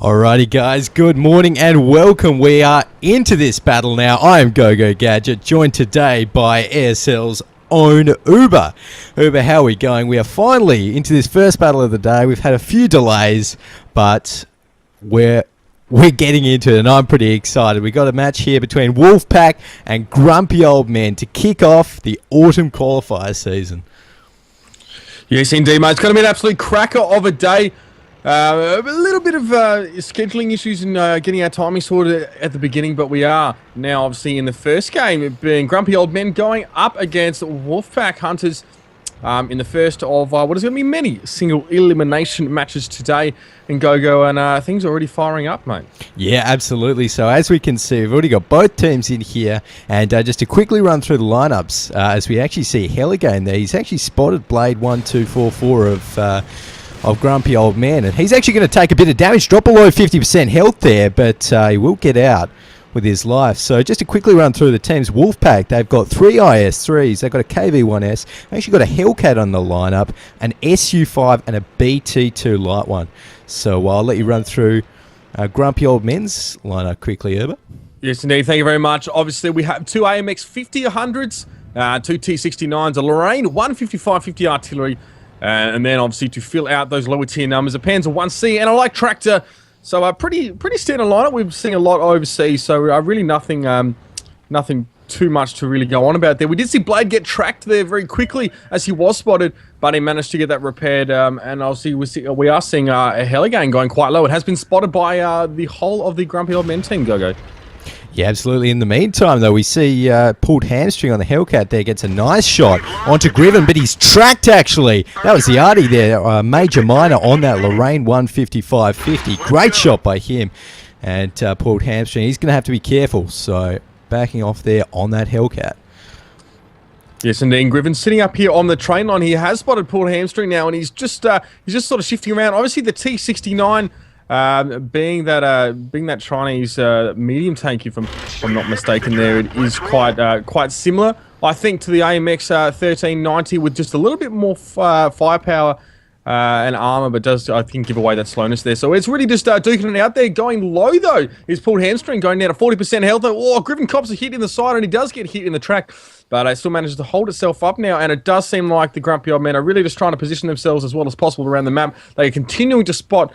Alrighty guys, good morning and welcome. We are into this battle now. I am GoGo Gadget, joined today by ASL's own Uber. Uber, how are we going? We are finally into this first battle of the day. We've had a few delays, but we're getting into it and I'm pretty excited. We got a match here between Wolfpack and Grumpy Old Men to kick off the autumn qualifier season. Yes, indeed, mate. It's going to be an absolute cracker of a day. A little bit of scheduling issues in getting our timing sorted at the beginning, but we are now obviously in the first game, it being Grumpy Old Men going up against Wolfpack Hunters in the first of what is going to be many single elimination matches today in GoGo, and things are already firing up, mate. Yeah, absolutely. So as we can see, we've already got both teams in here, and just to quickly run through the lineups, as we actually see Hell again there, he's actually spotted Blade 1244 of Grumpy Old Man, and he's actually going to take a bit of damage, drop below 50% health there, but he will get out with his life. So just to quickly run through the teams, Wolfpack, they've got 3 IS3s, they've got a KV1S, they've actually got a Hellcat on the lineup, an SU5 and a BT2 light one. So I'll let you run through Grumpy Old Men's lineup quickly, Uber. Yes, indeed. Thank you very much. Obviously, we have 2 AMX 50-100s, 2 T69s, a Lorraine 155-50 artillery, and then obviously to fill out those lower tier numbers, a Panzer 1C and a light tractor. So a pretty standard lineup. We've seen a lot overseas, so really nothing too much to really go on about there. We did see Blade get tracked there very quickly as he was spotted, but he managed to get that repaired. And obviously we are seeing a Heligan going quite low. It has been spotted by the whole of the Grumpy Old Men team, GoGo. Yeah, absolutely. In the meantime, though, we see pulled hamstring on the Hellcat there, gets a nice shot onto Griven, but he's tracked, actually. That was the Artie there, major minor on that Lorraine 155-50. Great shot by him, and pulled hamstring. He's going to have to be careful, so backing off there on that Hellcat. Yes, indeed. Griven sitting up here on the train line. He has spotted pulled hamstring now, and he's just sort of shifting around. Obviously, the T69... being that Chinese medium tank, if I'm not mistaken, there it is quite similar, I think, to the AMX 1390 with just a little bit more firepower and armor, but does, I think, give away that slowness there. So it's really just duking it out there. Going low, though, is pulled hamstring, going down to 40% health. Oh, Griven cops a hit in the side, and he does get hit in the track, but it still manages to hold itself up now, and it does seem like the Grumpy Old Men are really just trying to position themselves as well as possible around the map. They are continuing to spot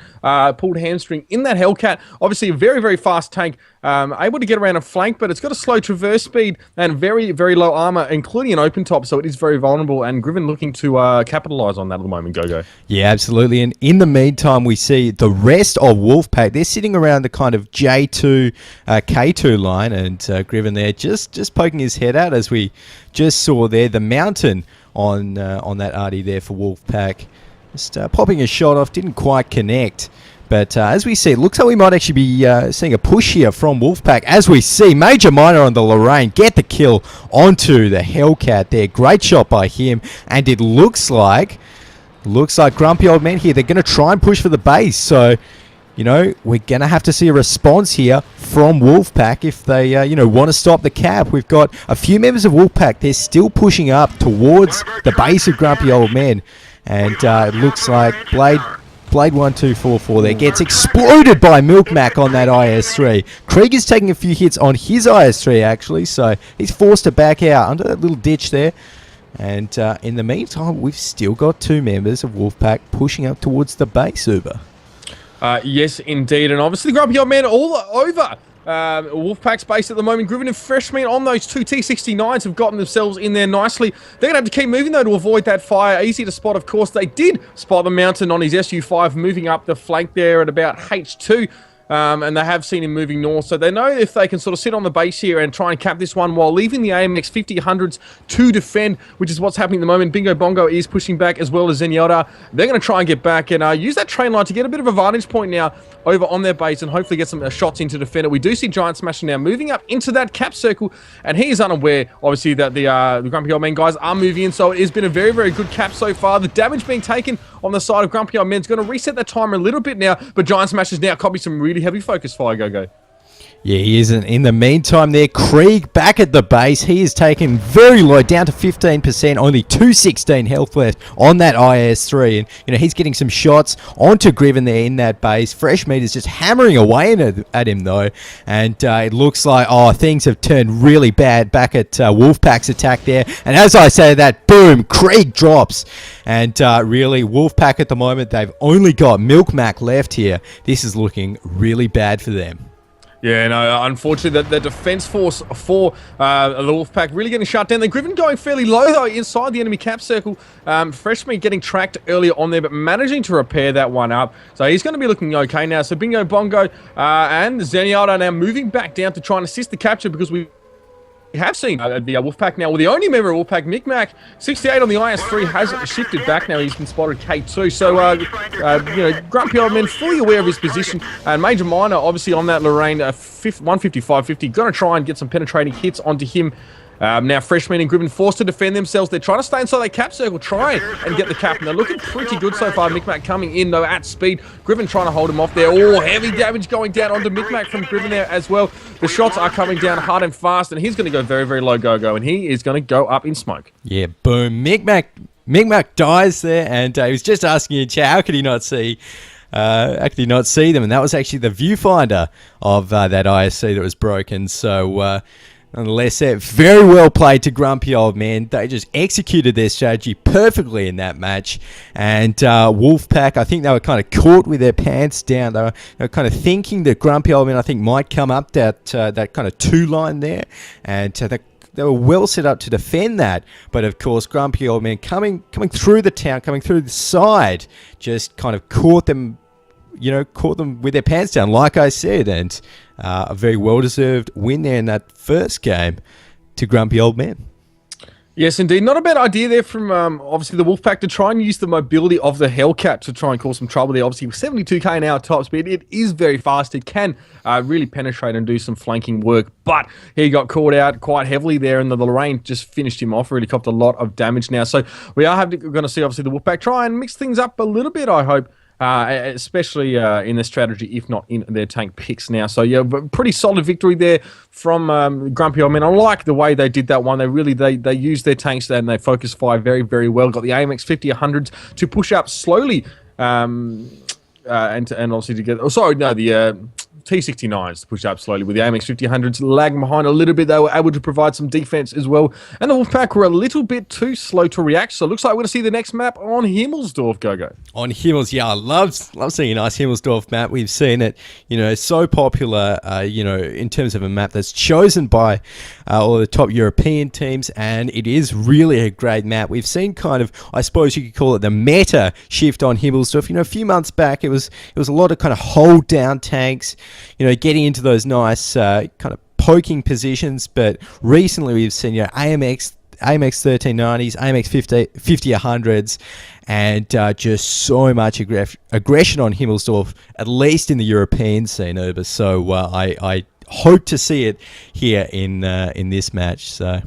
pulled hamstring in that Hellcat. Obviously, a very, very fast tank, able to get around a flank, but it's got a slow traverse speed and very, very low armor, including an open top, so it is very vulnerable, and Griven looking to capitalize on that at the moment, GoGo. Yeah, absolutely, and in the meantime, we see the rest of Wolfpack. They're sitting around the kind of J2, K2 line, and Griven there just poking his head out, as we just saw there, the mountain on that Artie there for Wolfpack. Just popping a shot off, didn't quite connect. But as we see, it looks like we might actually be seeing a push here from Wolfpack. As we see, major minor on the Lorraine, get the kill onto the Hellcat there. Great shot by him, and it looks like Grumpy Old Men here, they're going to try and push for the base. So, you know, we're going to have to see a response here from Wolfpack if they, want to stop the cap. We've got a few members of Wolfpack. They're still pushing up towards the base of Grumpy Old Men. And it looks like Blade 1244 there gets exploded by Milk Mac on that IS3. Krieger's taking a few hits on his IS3, actually. So he's forced to back out under that little ditch there. And in the meantime, we've still got 2 members of Wolfpack pushing up towards the base, Uber. Yes, indeed. And obviously, the Grumpy Old Men all over Wolfpack's base at the moment. Griven and Freshman on those 2 T69s have gotten themselves in there nicely. They're going to have to keep moving, though, to avoid that fire. Easy to spot, of course. They did spot the mountain on his SU5 moving up the flank there at about H2. And they have seen him moving north, so they know if they can sort of sit on the base here and try and cap this one while leaving the AMX 50-100s to defend, which is what's happening at the moment. Bingo Bongo is pushing back, as well as Zenyatta. They're going to try and get back and use that train line to get a bit of a vantage point now over on their base and hopefully get some shots into defend it. We do see Giant Smasher now moving up into that cap circle, and he is unaware, obviously, that the Grumpy Old Men guys are moving in, so it has been a very, very good cap so far. The damage being taken on the side of Grumpy Old Men is going to reset that timer a little bit now, but Giant Smasher's now copy some really heavy focus fire, GoGo. Yeah, he isn't. In the meantime there, Krieg back at the base. He is taken very low, down to 15%, only 216 health left on that IS-3. And, he's getting some shots onto Griven there in that base. Fresh Meat is just hammering away at him, though. And it looks like, things have turned really bad back at Wolfpack's attack there. And as I say that, boom, Krieg drops. And really, Wolfpack at the moment, they've only got Milk Mac left here. This is looking really bad for them. Yeah, no, unfortunately, the defense force for the Wolfpack really getting shut down. The Griffin going fairly low, though, inside the enemy cap circle. Fresh Meat getting tracked earlier on there, but managing to repair that one up. So he's going to be looking okay now. So Bingo Bongo and Zenyatta now moving back down to try and assist the capture, because we have seen the Wolfpack now. Well, the only member of Wolfpack, Micmac, 68 on the IS-3, has shifted back now. He's been spotted K2. So, Grumpy Old Man fully aware of his position. And Major Minor, obviously, on that Lorraine, 155-50. Going to try and get some penetrating hits onto him. Now, Fresh Meat and Griffin forced to defend themselves. They're trying to stay inside that cap circle, try and get the cap. And they're looking pretty good so far. Micmac coming in, though, at speed. Griffin trying to hold him off there. Oh, heavy damage going down onto Micmac from Griffin there as well. The shots are coming down hard and fast, and he's going to go very, very low go-go, and he is going to go up in smoke. Yeah, boom. Micmac dies there, and he was just asking in chat, how could he not see them? And that was actually the viewfinder of that ISC that was broken. So, nonetheless, very well played to Grumpy Old Man. They just executed their strategy perfectly in that match. And Wolfpack, I think they were kind of caught with their pants down. They were kind of thinking that Grumpy Old Man, I think, might come up that kind of two line there. And they were well set up to defend that. But, of course, Grumpy Old Man coming through the town, coming through the side, just kind of caught them with their pants down, like I said, and a very well-deserved win there in that first game to Grumpy Old Man. Yes, indeed. Not a bad idea there from, obviously, the Wolfpack to try and use the mobility of the Hellcat to try and cause some trouble there. Obviously, 72k an hour top speed. It is very fast. It can really penetrate and do some flanking work, but he got caught out quite heavily there, and the Lorraine just finished him off, really copped a lot of damage now. So we are going to see, obviously, the Wolfpack try and mix things up a little bit, I hope. Especially in their strategy, if not in their tank picks now. So, yeah, pretty solid victory there from Grumpy Old Man. I like the way they did that one. They used their tanks and they focus fire very, very well. Got the AMX 50-100s to push up slowly and obviously to get... the T69s to push up slowly with the AMX 50-100s lagging behind a little bit. They were able to provide some defense as well. And the Wolfpack were a little bit too slow to react. So it looks like we're going to see the next map on Himmelsdorf, Go-Go. On Himmels, yeah, I love seeing a nice Himmelsdorf map. We've seen it, so popular, in terms of a map that's chosen by all the top European teams, and it is really a great map. We've seen kind of, I suppose you could call it the meta shift on Himmelsdorf. A few months back, it was a lot of kind of hold down tanks, getting into those nice kind of poking positions. But recently we've seen AMX 1390s, AMX 50-100s, and just so much aggression on Himmelsdorf, at least in the European scene, Uber. So I hope to see it here in this match. So.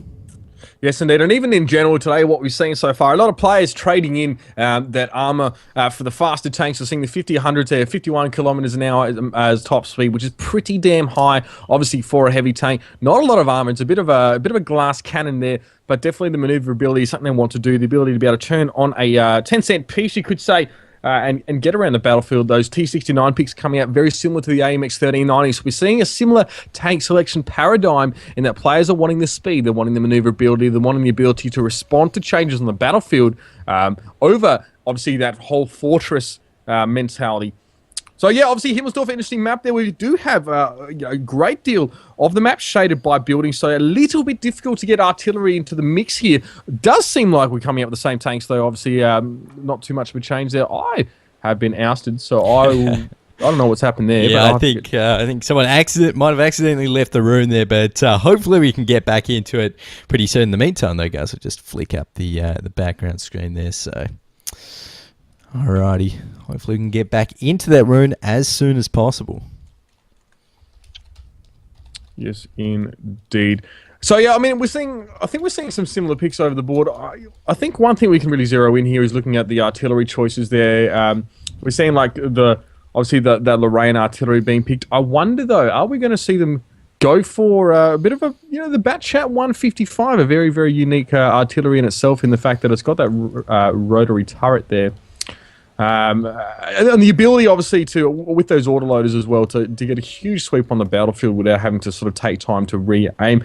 Yes, indeed. And even in general today, what we've seen so far, a lot of players trading in that armor for the faster tanks. We're seeing the 50-100 there, 51 kilometers an hour as top speed, which is pretty damn high, obviously, for a heavy tank. Not a lot of armor. It's a bit of a glass cannon there, but definitely the maneuverability is something they want to do. The ability to be able to turn on a 10-cent piece, you could say, and get around the battlefield. Those T69 picks coming out very similar to the AMX 1390s. We're seeing a similar tank selection paradigm in that players are wanting the speed, they're wanting the maneuverability, they're wanting the ability to respond to changes on the battlefield over, obviously, that whole fortress mentality. So, yeah, obviously, Himmelsdorf, interesting map there. We do have a great deal of the map shaded by buildings, so a little bit difficult to get artillery into the mix here. It does seem like we're coming up with the same tanks, though. Obviously, not too much of a change there. I have been ousted, so I don't know what's happened there. Yeah, but I think someone might have accidentally left the room there, but hopefully we can get back into it pretty soon. In the meantime, though, guys, I'll just flick up the background screen there, so... Alrighty, hopefully we can get back into that rune as soon as possible. Yes, indeed. So, yeah, I mean, I think we're seeing some similar picks over the board. I think one thing we can really zero in here is looking at the artillery choices there. We're seeing, like, the obviously the Lorraine artillery being picked. I wonder though, are we going to see them go for a bit of the Batchat 155, a very, very unique artillery in itself, in the fact that it's got that rotary turret there. And the ability, obviously, with those autoloaders as well, to get a huge sweep on the battlefield without having to sort of take time to re-aim.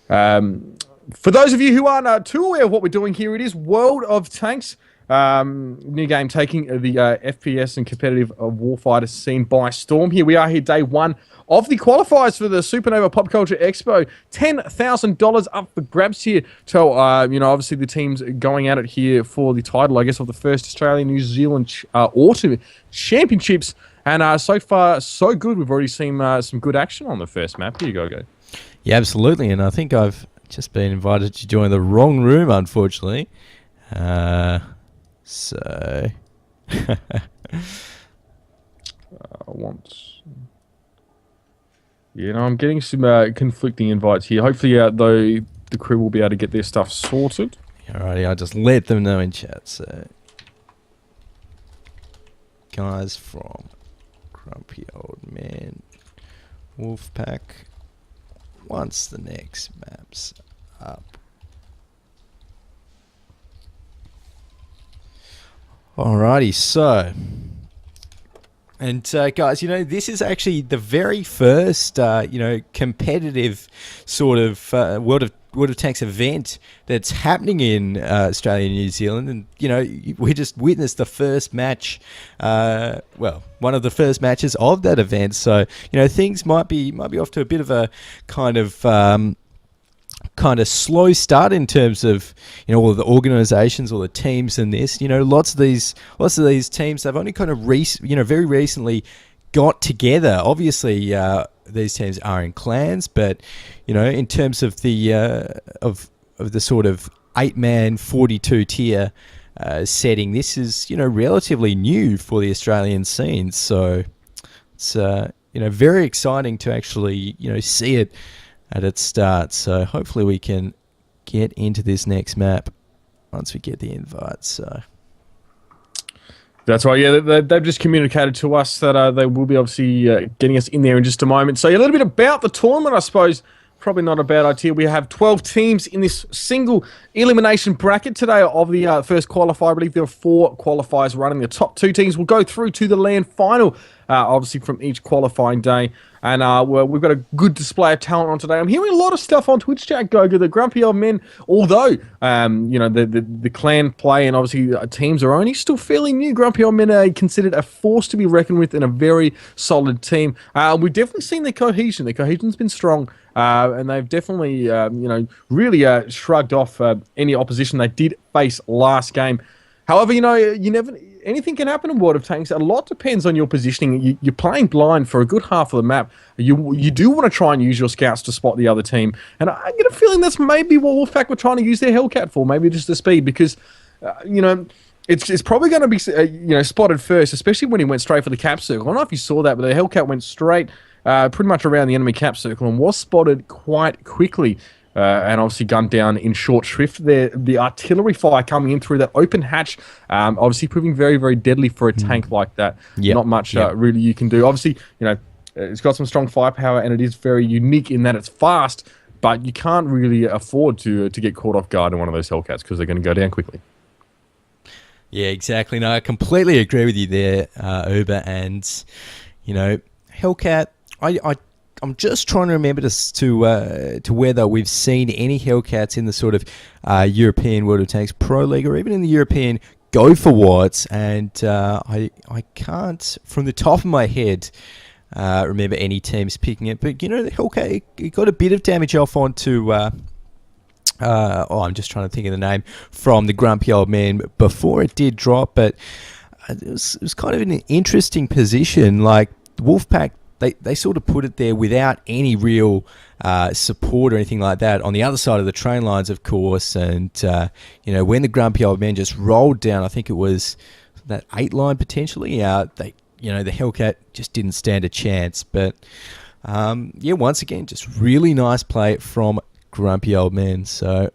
For those of you who aren't too aware of what we're doing here, it is World of Tanks. New game taking the FPS and competitive warfighter scene by storm. Here we are, here day one of the qualifiers for the Supernova Pop Culture Expo. $10,000 up for grabs here. So, obviously the team's going at it here for the title, I guess, of the first Australia-New Zealand Autumn Championships. And so far, so good. We've already seen some good action on the first map. Here you go, Go. Yeah, absolutely. And I think I've just been invited to join the wrong room, unfortunately. So... I'm getting some conflicting invites here. Hopefully, though, the crew will be able to get their stuff sorted. Alrighty, I'll just let them know in chat. So, guys from Grumpy Old Man, Wolfpack, once the next map's up. Alrighty, so... And guys, this is actually the very first, competitive sort of World of Tanks event that's happening in Australia and New Zealand. And, we just witnessed the first match, one of the first matches of that event. So, things might be off to a bit of a kind of slow start in terms of all of the organizations or the teams in this. Lots of these teams, they've only kind of very recently got together. Obviously these teams are in clans, but in terms of the of the sort of 8-man 42 tier setting, this is relatively new for the Australian scene. So it's very exciting to actually see it at its start. So hopefully we can get into this next map once we get the invite. So that's right. Yeah, they've just communicated to us that they will be obviously getting us in there in just a moment. So a little bit about the tournament, I suppose. Probably not a bad idea. We have 12 teams in this single elimination bracket today of the first qualifier. I believe there are 4 qualifiers running. The top 2 teams will go through to the land final, obviously from each qualifying day. And we've got a good display of talent on today. I'm hearing a lot of stuff on Twitch chat, Goga. The Grumpy Old Men, although the clan play and obviously teams are only still fairly new. Grumpy Old Men are considered a force to be reckoned with and a very solid team. We've definitely seen their cohesion. Their cohesion's been strong. And they've definitely, really shrugged off any opposition they did face last game. However, anything can happen in World of Tanks. A lot depends on your positioning. You're playing blind for a good half of the map. You do want to try and use your scouts to spot the other team. And I get a feeling that's maybe what Wolfpack were trying to use their Hellcat for, maybe just the speed, because, it's probably going to be, spotted first, especially when he went straight for the cap circle. I don't know if you saw that, but the Hellcat went straight pretty much around the enemy cap circle and was spotted quite quickly. And obviously gunned down in short shrift there. The artillery fire coming in through that open hatch, obviously proving very, very deadly for a tank like that. Yep. Not much really you can do. Obviously, it's got some strong firepower and it is very unique in that it's fast, but you can't really afford to get caught off guard in one of those Hellcats because they're going to go down quickly. Yeah, exactly. No, I completely agree with you there, Uber. And, Hellcat, I'm just trying to remember to whether we've seen any Hellcats in the sort of European World of Tanks Pro League or even in the European Go for Watts, and I can't, from the top of my head, remember any teams picking it. But, the Hellcat, it got a bit of damage off onto... I'm just trying to think of the name, from the Grumpy Old Man before it did drop, but it was kind of in an interesting position. Like, the Wolfpack, they sort of put it there without any real support or anything like that on the other side of the train lines, of course. And, when the Grumpy Old Man just rolled down, I think it was that 8 line potentially, the Hellcat just didn't stand a chance. But, once again, just really nice play from Grumpy Old Man. So...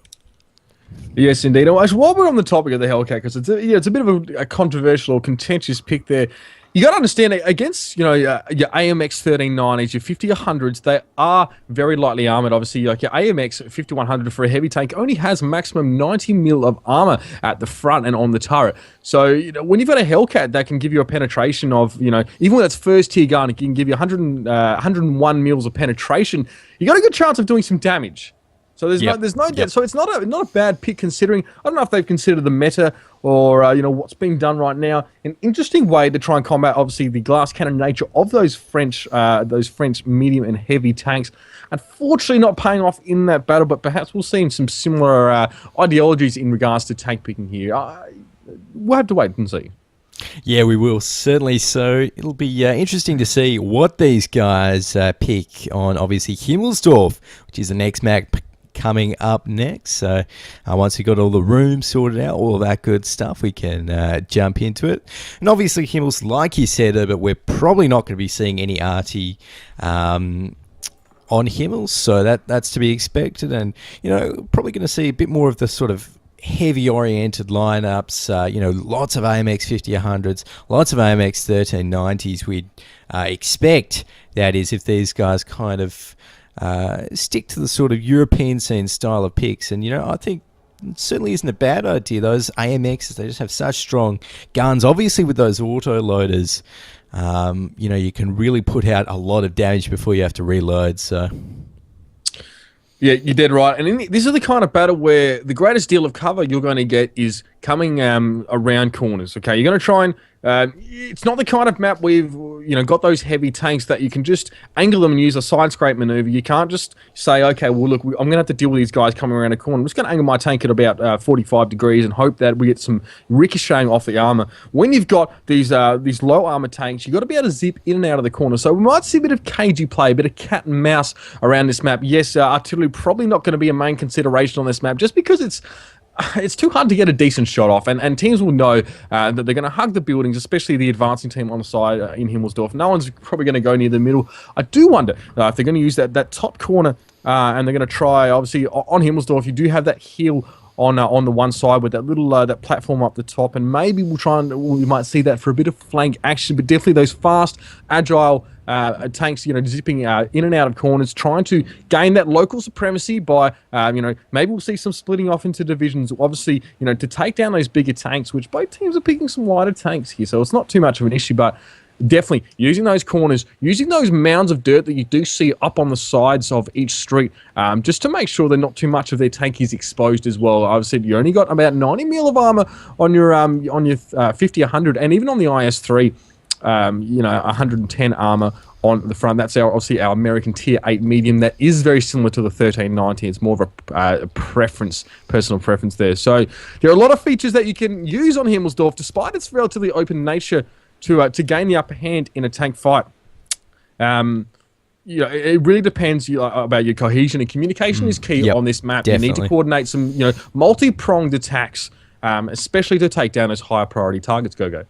Yes, indeed. While we're on the topic of the Hellcat, because it's a bit of a controversial or contentious pick there, You got to understand, against, your AMX 1390s, your 50-100s, they are very lightly armored. Obviously, like your AMX 5100 for a heavy tank only has maximum 90 mil of armor at the front and on the turret. So, when you've got a Hellcat that can give you a penetration of, even with its first tier gun, it can give you 101 mils of penetration, you got a good chance of doing some damage. So there's no doubt. So it's not a bad pick, considering, I don't know if they've considered the meta or what's being done right now. An interesting way to try and combat, obviously, the glass cannon nature of those French medium and heavy tanks. Unfortunately, not paying off in that battle, but perhaps we'll see some similar ideologies in regards to tank picking here. We'll have to wait and see. Yeah, we will, certainly. So it'll be interesting to see what these guys pick on, obviously, Himmelsdorf, which is the next map coming up next. So once we got all the rooms sorted out, all of that good stuff, we can jump into it. And obviously, Himmels, like you said, but we're probably not going to be seeing any RT on Himmels, so that's to be expected. And probably going to see a bit more of the sort of heavy oriented lineups, lots of AMX 50-100s, lots of AMX 1390s. We'd expect, that is, if these guys kind of stick to the sort of European scene style of picks. And I think it certainly isn't a bad idea. Those AMXs, they just have such strong guns. Obviously, with those auto loaders, you can really put out a lot of damage before you have to reload. So yeah, you're dead right. And this is the kind of battle where the greatest deal of cover you're going to get is coming around corners. Okay, you're going to try and it's not the kind of map where you've got those heavy tanks that you can just angle them and use a side scrape maneuver. You can't just say, okay, well, look, I'm going to have to deal with these guys coming around a corner. I'm just going to angle my tank at about 45 degrees and hope that we get some ricocheting off the armor. When you've got these low armor tanks, you've got to be able to zip in and out of the corner. So we might see a bit of cagey play, a bit of cat and mouse around this map. Yes, artillery probably not going to be a main consideration on this map, just because it's too hard to get a decent shot off, and teams will know that they're going to hug the buildings, especially the advancing team on the side in Himmelsdorf. No one's probably going to go near the middle. I do wonder if they're going to use that top corner, and they're going to try, obviously, on Himmelsdorf, you do have that hill on the one side with that little that platform up the top, and maybe we might see that for a bit of flank action, but definitely those fast, agile tanks, zipping in and out of corners, trying to gain that local supremacy by, maybe we'll see some splitting off into divisions, obviously, to take down those bigger tanks, which both teams are picking some lighter tanks here, so it's not too much of an issue, but definitely using those corners, using those mounds of dirt that you do see up on the sides of each street, just to make sure that not too much of their tank is exposed as well. I've said you only got about 90 mil of armor on your 50-100, and even on the IS-3, 110 armor on the front. That's obviously our American Tier 8 medium. That is very similar to the 1390. It's more of a personal preference there. So there are a lot of features that you can use on Himmelsdorf, despite its relatively open nature, to gain the upper hand in a tank fight. It really depends about your cohesion, and communication is key on this map. Definitely. You need to coordinate some multi-pronged attacks, especially to take down those higher priority targets. Go.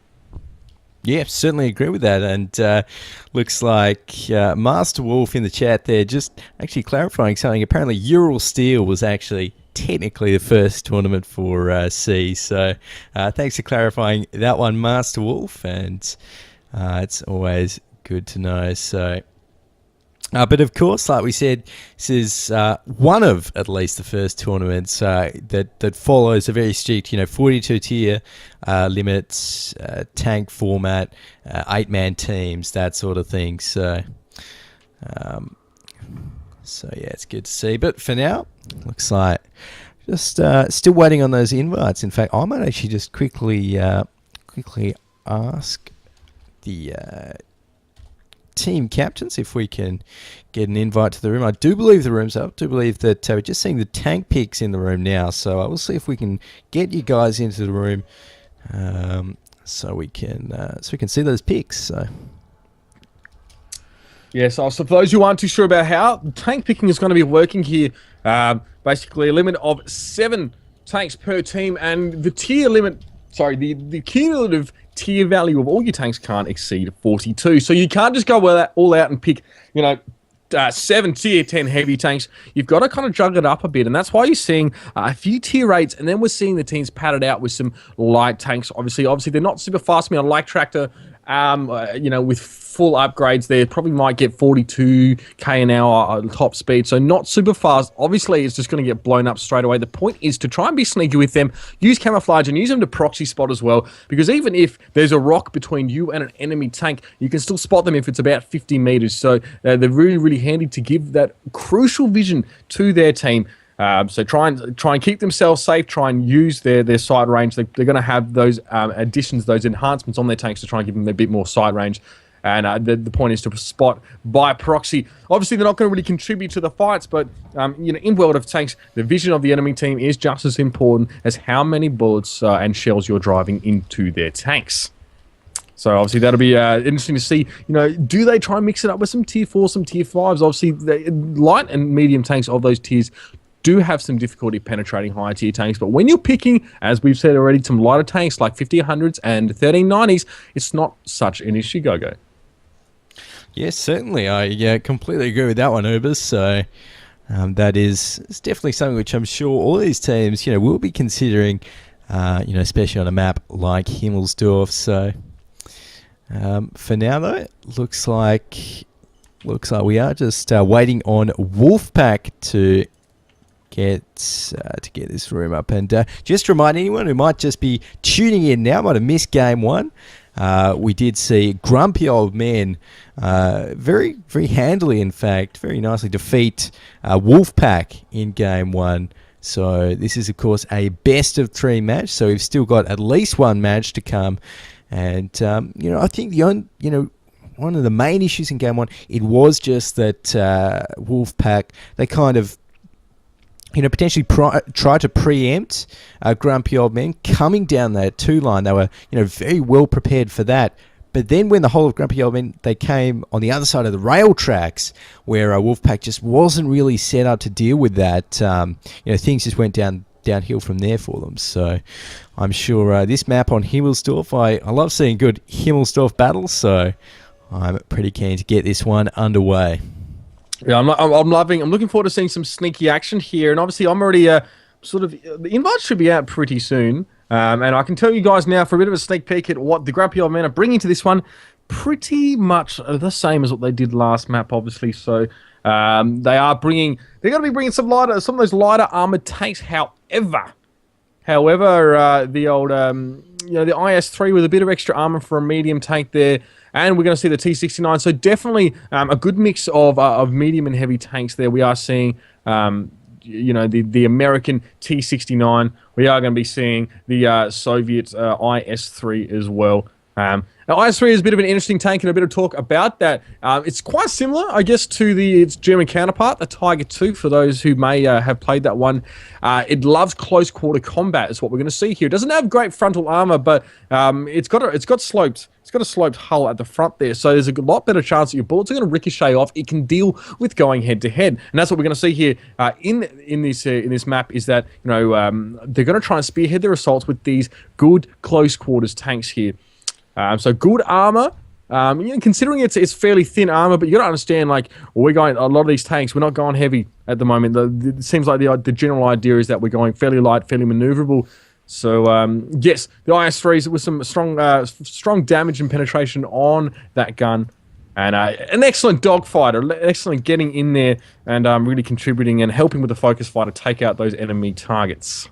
Yeah, certainly agree with that. And looks like Master Wolf in the chat there just actually clarifying something. Apparently Ural Steel was actually technically the first tournament for C. So thanks for clarifying that one, Master Wolf. And it's always good to know. So, but of course, like we said, this is one of at least the first tournaments that follows a very strict, 42 tier limits, tank format, 8-man teams, that sort of thing. So, yeah, it's good to see. But for now, looks like just still waiting on those invites. In fact, I might actually just quickly ask the team captains if we can get an invite to the room. I do believe the room's up. I do believe that we're just seeing the tank picks in the room now. So I will see if we can get you guys into the room so we can see those picks. So. Yes, so for those who aren't too sure about how tank picking is going to be working here, basically a limit of 7 tanks per team, and the cumulative tier value of all your tanks can't exceed 42. So you can't just go all out and pick, 7 tier 10 heavy tanks. You've got to kind of jug it up a bit, and that's why you're seeing a few tier 8s, and then we're seeing the teams padded out with some light tanks. Obviously they're not super fast. I mean, a light tractor with full upgrades there. Probably might get 42k an hour top speed, so not super fast. Obviously, it's just going to get blown up straight away. The point is to try and be sneaky with them, use camouflage, and use them to proxy spot as well, because even if there's a rock between you and an enemy tank, you can still spot them if it's about 50 meters. So they're really, really handy to give that crucial vision to their team. So try and keep themselves safe. Try and use their sight range. They're going to have those additions, those enhancements on their tanks to try and give them a bit more sight range. And the point is to spot by proxy. Obviously, they're not going to really contribute to the fights, but in World of Tanks, the vision of the enemy team is just as important as how many bullets and shells you're driving into their tanks. So obviously that'll be interesting to see. Do they try and mix it up with some tier 4, some tier 5s? Obviously, the light and medium tanks of those tiers do have some difficulty penetrating higher tier tanks, but when you're picking, as we've said already, some lighter tanks like 50-100s and 1390s, it's not such an issue, Gogo. Yes, certainly. I completely agree with that one, Ubers. So that is definitely something which I'm sure all these teams, will be considering, especially on a map like Himmelsdorf. So for now, though, looks like we are just waiting on Wolfpack to get this room up. And just to remind anyone who might just be tuning in now, might have missed game one, we did see Grumpy Old Men very, very handily, in fact, very nicely defeat Wolfpack in game one. So this is, of course, a best of 3 match. So we've still got at least one match to come. And, I think one of the main issues in game one, it was just that Wolfpack, they kind of potentially try to preempt Grumpy Old Men coming down that 2 line. They were, very well prepared for that. But then when the whole of Grumpy Old Men, they came on the other side of the rail tracks, where Wolfpack just wasn't really set up to deal with that. Things just went downhill from there for them. So I'm sure this map on Himmelsdorf, I love seeing good Himmelsdorf battles, so I'm pretty keen to get this one underway. Yeah, I'm looking forward to seeing some sneaky action here, and obviously I'm already the invite should be out pretty soon, and I can tell you guys now for a bit of a sneak peek at what the Grumpy Old Men are bringing to this one. Pretty much the same as what they did last map, obviously. So they're going to be bringing some of those lighter armored tanks. However, the old the IS-3 with a bit of extra armor for a medium tank there. And we're going to see the T-69. So definitely a good mix of medium and heavy tanks there. We are seeing, the American T-69. We are going to be seeing the Soviet IS-3 as well. Now, IS-3 is a bit of an interesting tank, and a bit of talk about that. It's quite similar, I guess, to its German counterpart, the Tiger II, for those who may have played that one. It loves close-quarter combat, is what we're going to see here. It doesn't have great frontal armor, but it's got a sloped hull at the front there, so there's a lot better chance that your bullets are going to ricochet off. It can deal with going head-to-head, and that's what we're going to see here in this map, is that they're going to try and spearhead their assaults with these good close-quarters tanks here. So good armor, considering it's fairly thin armor, but you got to understand, we're going a lot of these tanks. We're not going heavy at the moment. It seems like the general idea is that we're going fairly light, fairly maneuverable. So yes, the IS-3s with some strong damage and penetration on that gun, and an excellent dogfighter, excellent getting in there and really contributing and helping with the focus fire to take out those enemy targets.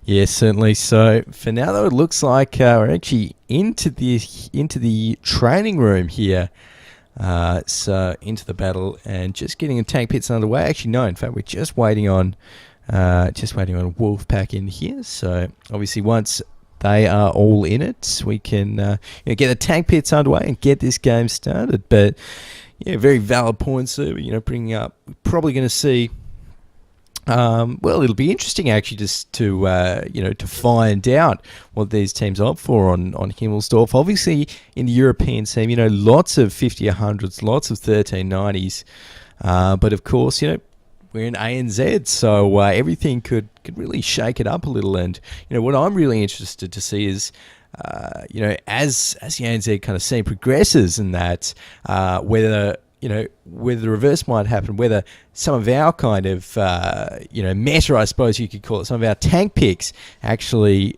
Yes, certainly. So for now, though, it looks like we're actually into the training room here. So into the battle and just getting the tank pits underway. Actually, no. In fact, we're just waiting on Wolfpack in here. So obviously, once they are all in it, we can get the tank pits underway and get this game started. But yeah, very valid points there. Bringing up, we're probably going to see. Well, it'll be interesting actually just to find out what these teams opt for on Himmelsdorf. Obviously, in the European team, lots of 50-100s, lots of 1390s, but of course, we're in ANZ, so everything could really shake it up a little. And what I'm really interested to see is, as the ANZ kind of scene progresses, and that whether the reverse might happen, whether some of our kind of, meta, I suppose you could call it, some of our tank picks actually,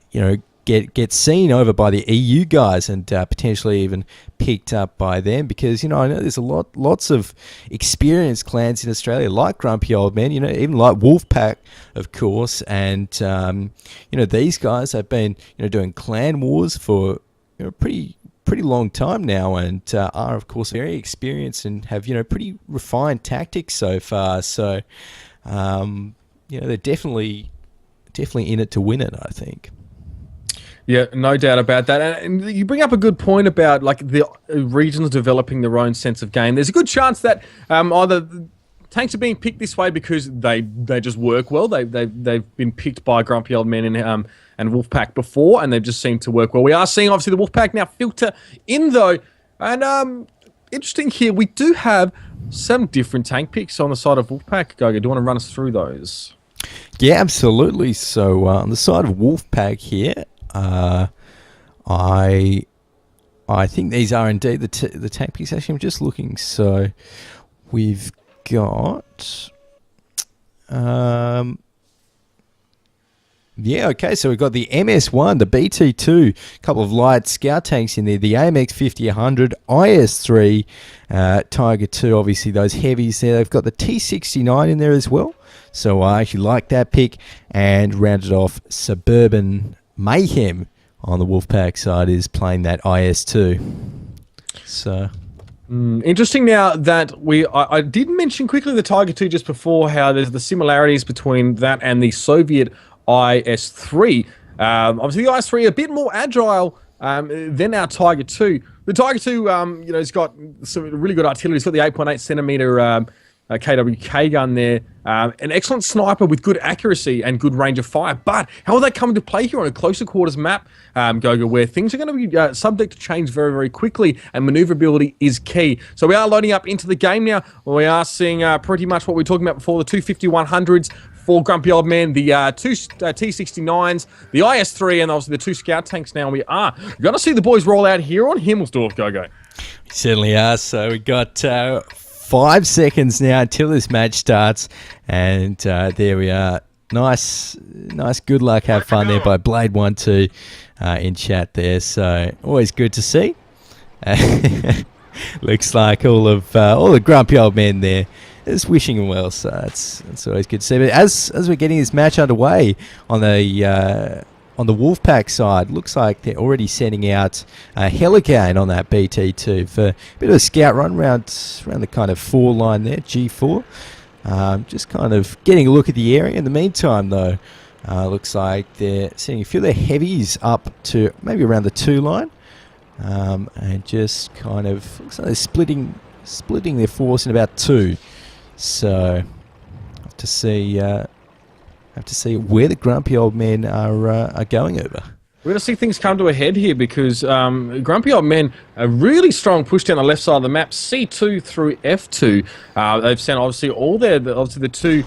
get seen over by the EU guys and potentially even picked up by them, because I know there's lots of experienced clans in Australia like Grumpy Old Men, even like Wolfpack, of course, and these guys have been doing clan wars for pretty long time now, and are of course very experienced and have pretty refined tactics so far. So they're definitely in it to win it, I think. Yeah, no doubt about that. And you bring up a good point about the regions developing their own sense of game. There's a good chance that either tanks are being picked this way because they just work well. They've been picked by Grumpy Old Men and Wolfpack before, and they've just seemed to work well. We are seeing obviously the Wolfpack now filter in though, and interesting here, we do have some different tank picks on the side of Wolfpack. Gogo, do you want to run us through those? Yeah, absolutely. So on the side of Wolfpack here, I think these are indeed the tank picks. Actually, I'm just looking. So we've got okay, so we've got the MS1, the BT2, a couple of light scout tanks in there, the AMX 50-100, IS3, Tiger 2, obviously those heavies there. They've got the T69 in there as well, so I actually like that pick. And rounded off, Suburban Mayhem on the Wolfpack side is playing that IS2. So interesting now that I did mention quickly the Tiger 2 just before, how there's the similarities between that and the Soviet IS3. Obviously the IS3 a bit more agile than our Tiger 2. The Tiger 2 it's got some really good artillery. It's got the 8.8 centimeter KWK gun there. An excellent sniper with good accuracy and good range of fire. But how will they come into play here on a closer quarters map, Gogo, where things are going to be subject to change very, very quickly, and maneuverability is key. So we are loading up into the game now. We are seeing pretty much what we were talking about before, the 250-100s for Grumpy Old Men, the two T69s, the IS3, and obviously the two scout tanks now. We are going to see the boys roll out here on Himmelsdorf, Gogo. We certainly are. So we got 5 seconds now until this match starts, and there we are. Nice. Good luck, have fun there by Blade12 in chat there. So always good to see. Looks like all the Grumpy Old Men there is wishing him well. So that's always good to see. But as we're getting this match underway on the Wolfpack side, looks like they're already sending out Helican on that BT2 for a bit of a scout run around the kind of 4 line there, G4. Just kind of getting a look at the area. In the meantime, though, looks like they're sending a few of their heavies up to maybe around the 2 line, and just kind of looks like they're splitting their force in about 2. So have to see where the Grumpy Old Men are going over. We're going to see things come to a head here because Grumpy Old Men, a really strong push down the left side of the map, C2 through F2. They've sent obviously the two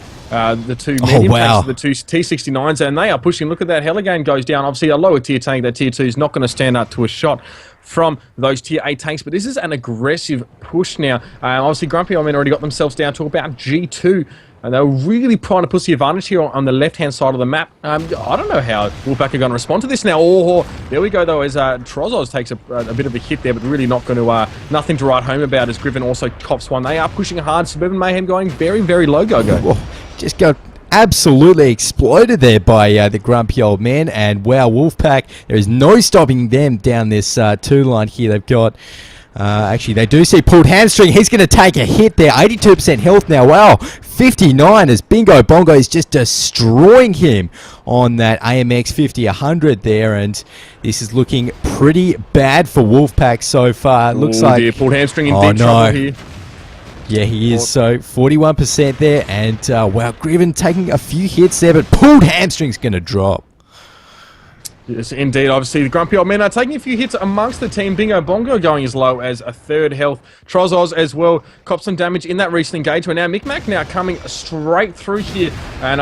medium tanks, the two T69s, and they are pushing. Look at that, Heligan goes down. Obviously a lower tier tank, that tier 2 is not going to stand up to a shot from those tier 8 tanks, but this is an aggressive push now. Obviously Grumpy Old Men already got themselves down to about G2. And they're really trying to push the advantage here on the left-hand side of the map. I don't know how Wolfpack are going to respond to this now. Oh, there we go, though, as Trozos takes a bit of a hit there, but really not going to, nothing to write home about, as Griffin also cops one. They are pushing hard. Suburban Mayhem going very, very low, Gogo. Whoa, just got absolutely exploded there by the Grumpy Old Men. And wow, Wolfpack, there is no stopping them down this 2 line here. They've got... actually, they do see pulled hamstring. He's going to take a hit there. 82% health now. Wow, 59 as Bingo Bongo is just destroying him on that AMX 50-100 there. And this is looking pretty bad for Wolfpack so far. Looks like... dear, pulled hamstring in deep trouble here. Yeah, he is. So 41% there. And wow, Griffin taking a few hits there, but pulled hamstring's going to drop. Yes, indeed. Obviously, the Grumpy Old Men are taking a few hits amongst the team. Bingo Bongo going as low as a 3rd health. Trozos as well copped some damage in that recent engagement. Now, Micmac now coming straight through here and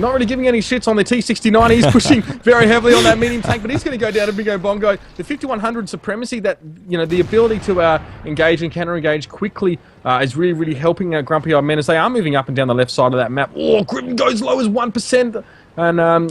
not really giving any shits on the T69. He's pushing very heavily on that medium tank, but he's going to go down to Bingo Bongo. The 5100 supremacy, that the ability to engage and counter-engage quickly is really, really helping Grumpy Old Men as they are moving up and down the left side of that map. Oh, Griffin goes low as 1%. And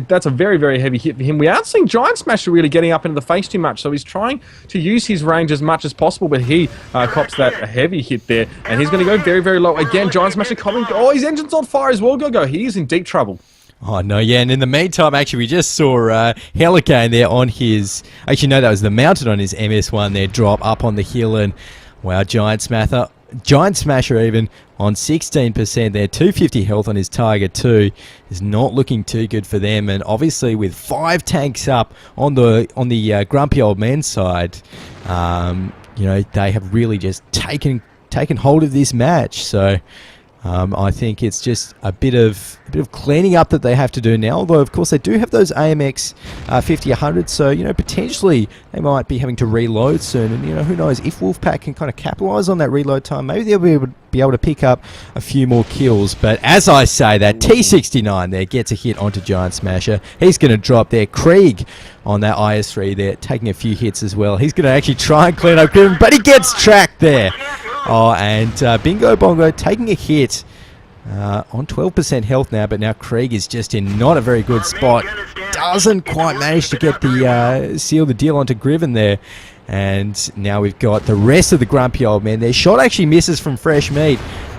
that's a very, very heavy hit for him. We aren't seeing Giant Smasher really getting up into the face too much, so he's trying to use his range as much as possible, but he cops that heavy hit there, and he's going to go very, very low. Again, Giant Smasher coming. Oh, his engine's on fire as well. Go. He is in deep trouble. Oh, no, yeah, and in the meantime, actually, we just saw Helican there on his... Actually, no, that was the Mountain on his MS1 there, drop up on the hill, and, wow, Giant Smasher even on 16% there, 250 health on his target too, is not looking too good for them, and obviously with 5 tanks up on the grumpy old man side, you know, they have really just taken hold of this match, so... I think it's just a bit of cleaning up that they have to do now. Although, of course, they do have those AMX 50-100, so you know potentially they might be having to reload soon. And you know who knows if Wolfpack can kind of capitalize on that reload time, maybe they'll be able to pick up a few more kills. But as I say, that T69 there gets a hit onto Giant Smasher. He's going to drop there. Krieg on that IS-3 there, taking a few hits as well. He's going to actually try and clean up Griffin, but he gets tracked there. Oh, and Bingo Bongo taking a hit on 12% health now, but now Krieg is just in not a very good spot. Doesn't quite manage to get the seal the deal onto Griffin there. And now we've got the rest of the grumpy old men. Their shot actually misses from fresh meat.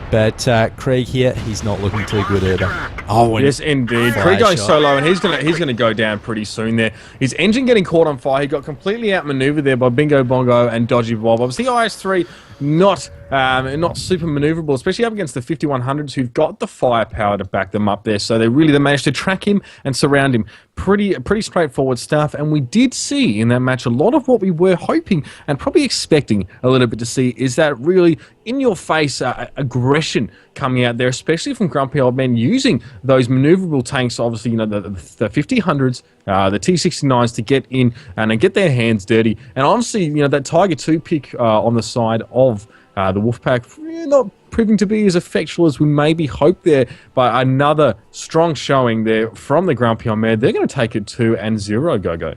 But Krieg here, he's not looking too good either. Oh, yes, indeed. Krieg going solo, and he's gonna go down pretty soon there. His engine getting caught on fire. He got completely outmaneuvered there by Bingo Bongo and Dodgy Bob. Obviously, IS-3 not super maneuverable, especially up against the 5100s who've got the firepower to back them up there. So they managed to track him and surround him. Pretty straightforward stuff. And we did see in that match a lot of what we were hoping and probably expecting a little bit to see is that really in-your-face aggression coming out there, especially from grumpy old men using those maneuverable tanks, obviously, you know, the 50-100s, the T-69s to get in and get their hands dirty. And honestly, you know, that Tiger 2 pick on the side of the Wolfpack not proving to be as effectual as we maybe hoped there, but another strong showing there from the grumpy old man. They're going to take it 2-0, go.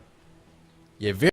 Yeah, very